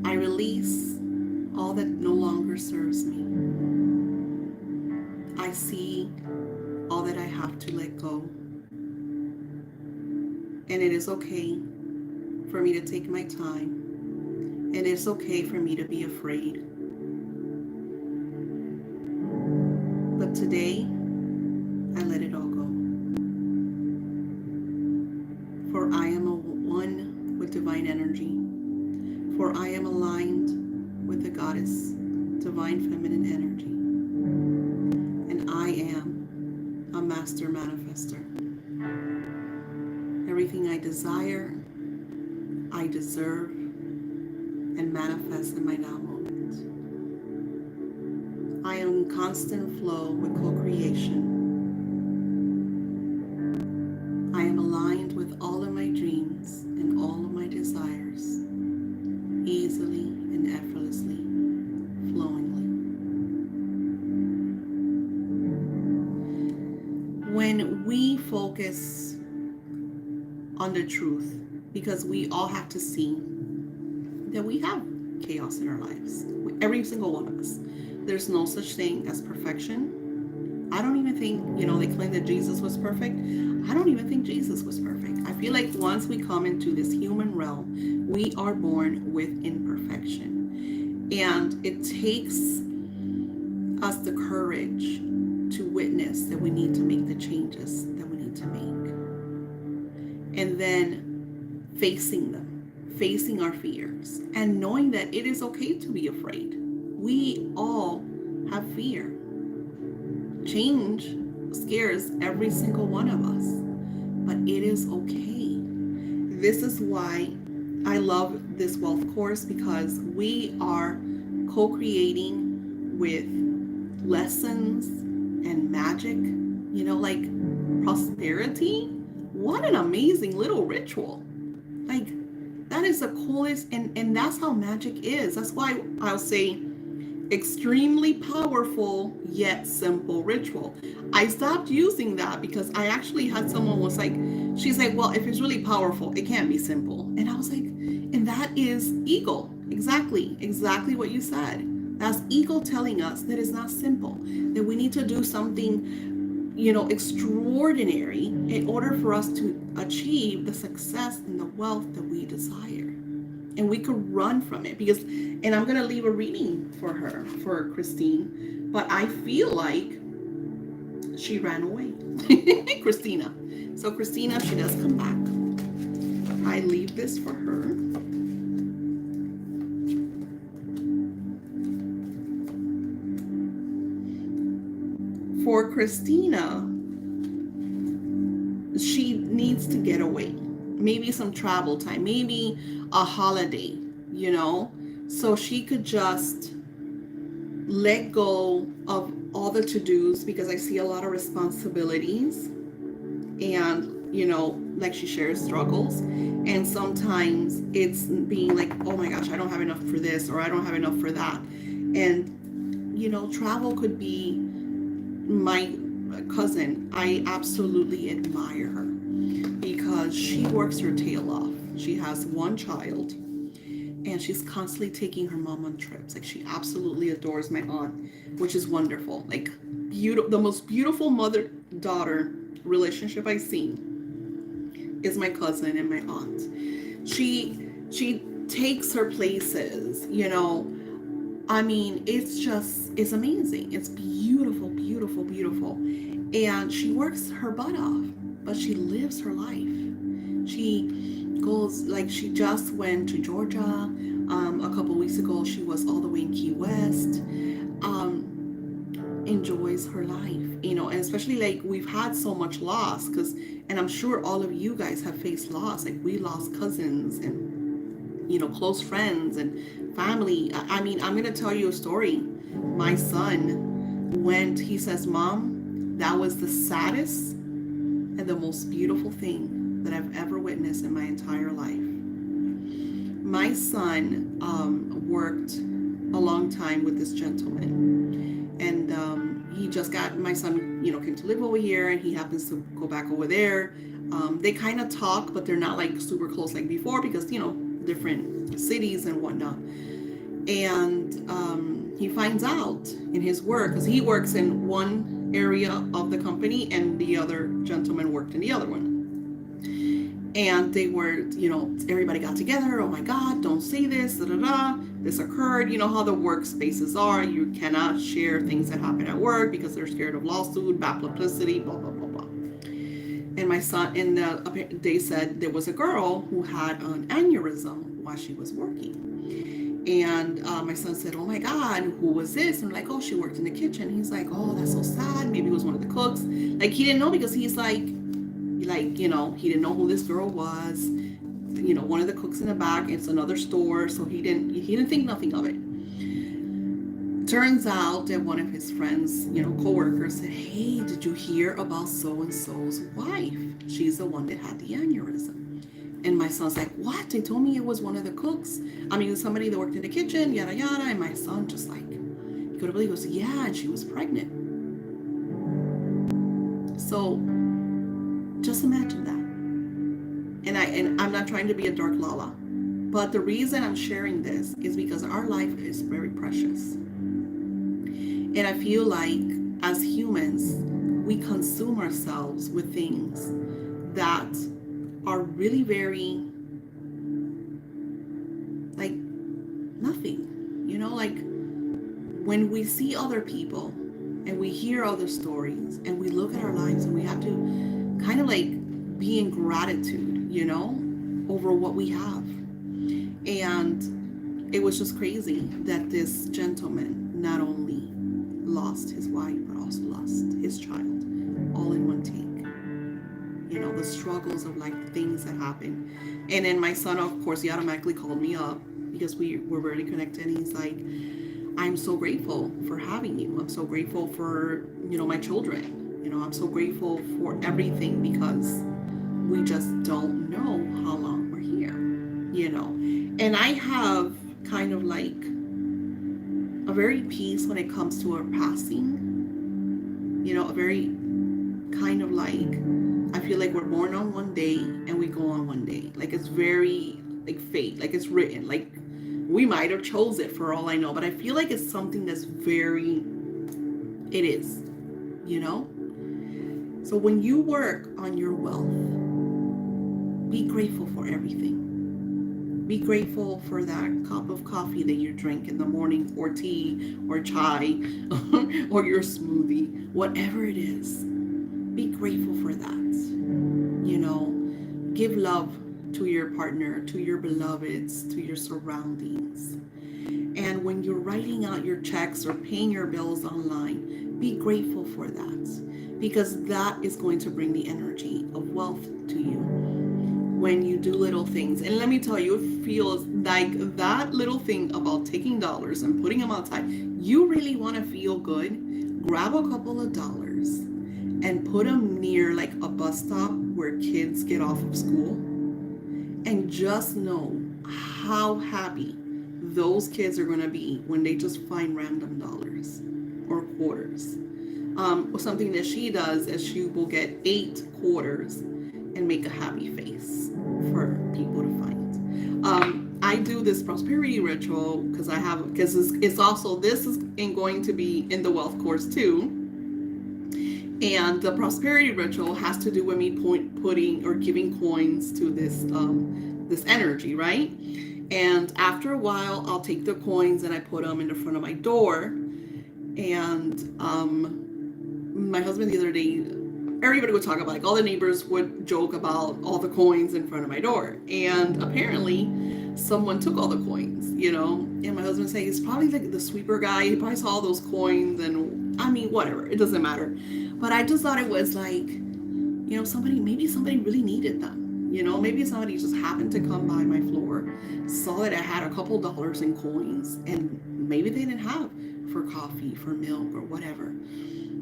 S1: I release all that no longer serves me. I see all that I have to let go. And it is okay for me to take my time. And it's okay for me to be afraid. But today, I let it all go. For I am one with divine energy. For I am aligned with the goddess, divine feminine energy. And I am a master manifester. Everything I desire, I deserve, and manifest in my now moment. I am in constant flow with co-creation. I am aligned with all of my dreams and all of my desires, easily and effortlessly, flowingly. When we focus on the truth, because we all have to see that we have chaos in our lives, every single one of us. There's no such thing as perfection. I don't even think, they claim that Jesus was perfect. I don't even think Jesus was perfect. I feel like once we come into this human realm, we are born with imperfection. And it takes us the courage to witness that we need to make the changes that we need to make. And then facing them, facing our fears, and knowing that it is okay to be afraid. We all have fear. Change scares every single one of us, but it is okay. This is why I love this wealth course, because we are co-creating with lessons and magic, like prosperity. What an amazing little ritual. Like, that is the coolest, and that's how magic is. That's why I'll say extremely powerful yet simple ritual. I stopped using that because I actually had someone was like, she's like, well, if it's really powerful, it can't be simple. And I was like, and that is ego. Exactly what you said. That's ego telling us that it's not simple, that we need to do something extraordinary in order for us to achieve the success and the wealth that we desire. And we could run from it and I'm going to leave a reading for Christine, but I feel like she ran away. Christina. So Christina, she does come back. I leave this for her. For Christina, she needs to get away. Maybe some travel time, maybe a holiday, so she could just let go of all the to-dos, because I see a lot of responsibilities and, like she shares struggles. And sometimes it's being like, oh my gosh, I don't have enough for this, or I don't have enough for that. And, travel could be my cousin. I absolutely admire her because she works her tail off. She has one child and she's constantly taking her mom on trips. Like, she absolutely adores my aunt, which is wonderful. Like, the most beautiful mother-daughter relationship I've seen. is my cousin and my aunt. She takes her places, you know. I mean, it's amazing. It's beautiful, beautiful, beautiful. And she works her butt off, but she lives her life. She goes, like, she just went to Georgia. A couple weeks ago, she was all the way in Key West. Enjoys her life, you know, and especially like we've had so much loss, because, and I'm sure all of you guys have faced loss. Like, we lost cousins and, you know, close friends and family. I mean, I'm gonna tell you a story. My son went, he says, Mom, that was the saddest and the most beautiful thing that I've ever witnessed in my entire life. My son worked a long time with this gentleman, and he just got, my son, you know, came to live over here, and he happens to go back over there. They kind of talk, but they're not like super close like before, because, you know, different cities and whatnot. And he finds out in his work, because he works in one area of the company and the other gentleman worked in the other one. And they were, you know, everybody got together. Oh my God, don't say this, da da da. This occurred. You know how the workspaces are. You cannot share things that happen at work because they're scared of lawsuit, bad publicity, blah, blah, blah, blah. And my son, and they said there was a girl who had an aneurysm while she was working. And my son said, oh my God, who was this? And I'm like, oh, she worked in the kitchen. He's like, oh, that's so sad. Maybe it was one of the cooks. Like, he didn't know, because he's like, you know, he didn't know who this girl was. You know, one of the cooks in the back. It's another store, so he didn't think nothing of it. Turns out that one of his friends, you know, coworkers said, hey, did you hear about so-and-so's wife? She's the one that had the aneurysm. And my son's like, what? They told me it was one of the cooks. I mean, somebody that worked in the kitchen, yada, yada. And my son just like, he couldn't believe it. He goes, yeah, and she was pregnant. So just imagine that. And I'm not trying to be a dark lala, but the reason I'm sharing this is because our life is very precious. And I feel like as humans, we consume ourselves with things that are really very, like, nothing. You know, like when we see other people and we hear other stories and we look at our lives, and we have to kind of like be in gratitude, you know, over what we have. And it was just crazy that this gentleman not only lost his wife, but also lost his child, all in one take. You know, the struggles of like things that happen. And then my son, of course, he automatically called me up because we were very connected. And he's like, I'm so grateful for having you. I'm so grateful for, you know, my children. You know, I'm so grateful for everything, because we just don't know how long we're here, you know. And I have kind of like a very peace when it comes to our passing, you know, a very kind of like, I feel like we're born on one day and we go on one day. Like, it's very like fate, like it's written, like we might have chose it for all I know, but I feel like it's something that's very, it is, you know. So when you work on your wealth, be grateful for everything. Be grateful for that cup of coffee that you drink in the morning, or tea, or chai, or your smoothie, whatever it is. Be grateful for that. You know, give love to your partner, to your beloveds, to your surroundings. And when you're writing out your checks or paying your bills online, be grateful for that, because that is going to bring the energy of wealth to you. When you do little things, and let me tell you, it feels like that little thing about taking dollars and putting them outside, you really want to feel good, grab a couple of dollars and put them near like a bus stop where kids get off of school, and just know how happy those kids are going to be when they just find random dollars or quarters. Something that she does is she will get 8 quarters and make a happy face for people to find. I do this prosperity ritual because it's also, this is going to be in the wealth course too. And the prosperity ritual has to do with me putting or giving coins to this energy, right? And after a while, I'll take the coins and I put them in the front of my door. And my husband the other day, everybody would talk about, like, all the neighbors would joke about all the coins in front of my door. And apparently, someone took all the coins, you know. And my husband said he's probably like the sweeper guy. He probably saw all those coins, and I mean, whatever. It doesn't matter. But I just thought it was like, you know, maybe somebody really needed them. You know, maybe somebody just happened to come by my floor, saw that I had a couple dollars in coins, and maybe they didn't have for coffee, for milk, or whatever.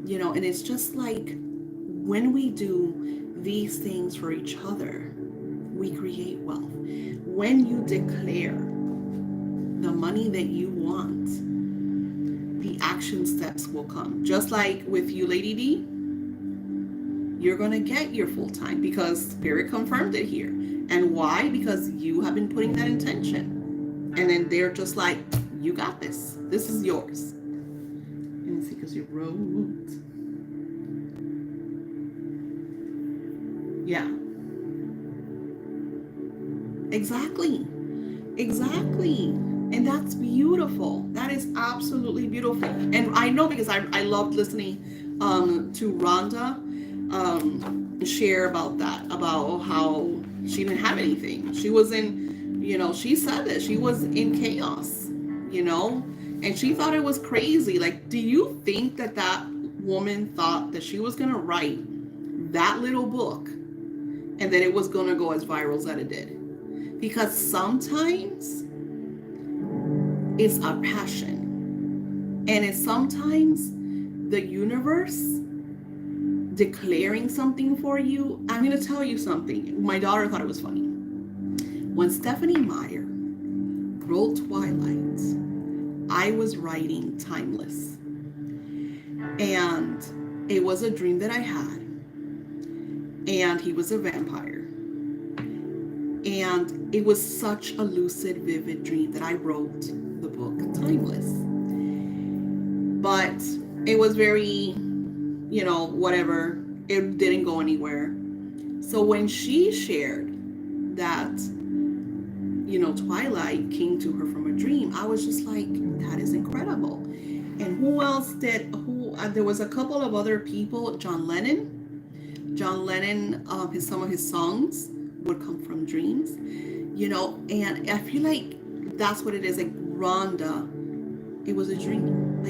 S1: You know, and it's just like when we do these things for each other, we create wealth. When you declare the money that you want, the action steps will come. Just like with you, Lady D, you're going to get your full time because Spirit confirmed it here. And why? Because you have been putting that intention. And then they're just like, you got this. This is yours. Let me see, because you wrote. Yeah. Exactly. Exactly. And that's beautiful. That is absolutely beautiful. And I know because I loved listening to Rhonda share about that, about how she didn't have anything. She was in, you know, she said that she was in chaos, you know, and she thought it was crazy. Like, do you think that that woman thought that she was going to write that little book and that it was going to go as viral as that it did? Because sometimes it's our passion, and it's sometimes the universe declaring something for you. I'm going to tell you something. My daughter thought it was funny. When Stephanie Meyer wrote Twilight, I was writing Timeless. And it was a dream that I had. And he was a vampire. And it was such a lucid, vivid dream that I wrote the book Timeless. But it was very, you know, whatever. It didn't go anywhere. So when she shared that, you know, Twilight came to her from a dream, I was just like, that is incredible. And who else did, there was a couple of other people. John Lennon, some of his songs would come from dreams, you know. And I feel like that's what it is. Like Rhonda, it was a dream.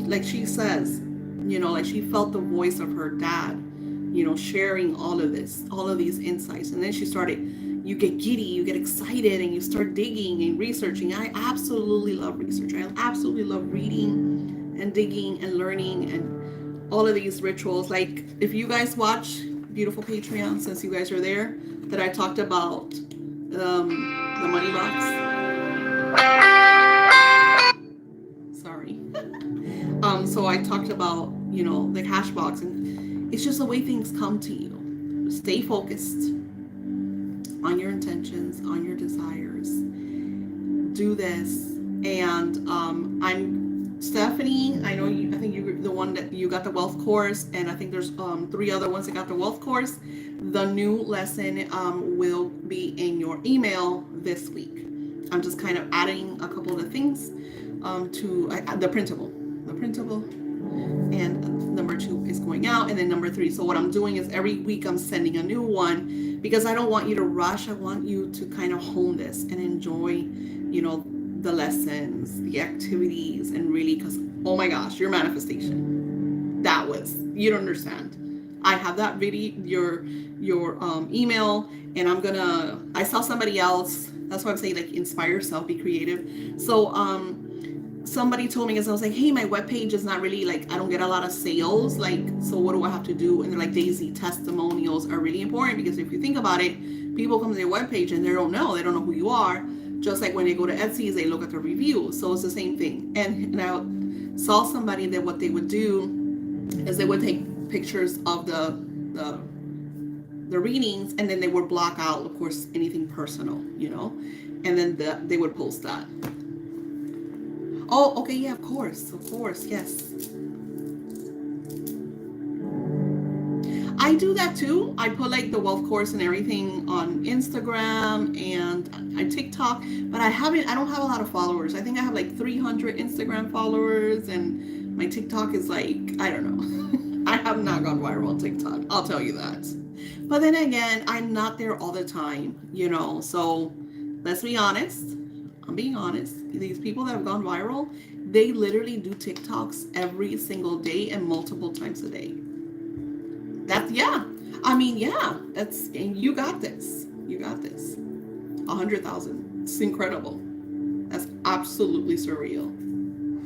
S1: Like she says, you know, like she felt the voice of her dad, you know, sharing all of these insights. And then she started, you get giddy, you get excited, and you start digging and researching. I absolutely love research. I absolutely love reading and digging and learning and all of these rituals. Like if you guys watch beautiful Patreon, since you guys are there, that I talked about the money box. Sorry. So I talked about, you know, the cash box, and it's just the way things come to you. Stay focused on your intentions, on your desires. Do this. And I'm Stephanie. I know you. I think you're the one that you got the wealth course, and I think there's 3 other ones that got the wealth course. The new lesson will be in your email this week. I'm just kind of adding a couple of the things to the printable, and number 2 is going out, and then number 3. So what I'm doing is every week I'm sending a new one, because I don't want you to rush. I want you to kind of hone this and enjoy, you know, the lessons, the activities, and really, because oh my gosh, your manifestation, that was, you don't understand. I have that video, your email, and I saw somebody else. That's why I'm saying, like, inspire yourself, be creative. So somebody told me, because I was like, hey, my webpage is not really, like, I don't get a lot of sales, like, so what do I have to do? And they're like, Daisy, testimonials are really important, because if you think about it, people come to their webpage and they don't know who you are. Just like when they go to Etsy, they look at the reviews. So it's the same thing. And I saw somebody that what they would do is they would take pictures of the readings, and then they would block out, of course, anything personal, you know, and then they would post that. Oh, okay, yeah, of course, yes. I do that too. I put like the wealth course and everything on Instagram and TikTok, but I don't have a lot of followers. I think I have like 300 Instagram followers, and my TikTok is like, I don't know. I have not gone viral on TikTok. I'll tell you that. But then again, I'm not there all the time, so let's be honest. I'm being honest. These people that have gone viral, they literally do TikToks every single day and multiple times a day. That's, yeah. I mean, yeah. That's, and you got this. You got this. 100,000. It's incredible. That's absolutely surreal.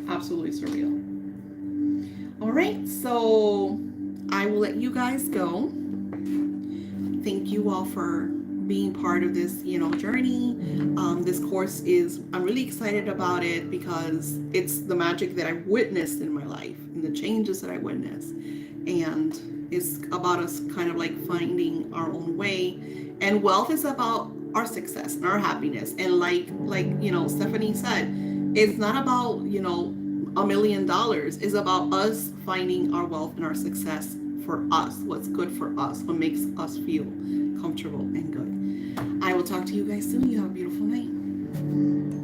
S1: Absolutely surreal. All right, so I will let you guys go. Thank you all for being part of this, journey. This course I'm really excited about it because it's the magic that I've witnessed in my life and the changes that I witnessed. And it's about us kind of like finding our own way. And wealth is about our success and our happiness. And like Stephanie said, it's not about, $1 million. It's about us finding our wealth and our success for us, what's good for us, what makes us feel comfortable and good. I will talk to you guys soon. You have a beautiful night.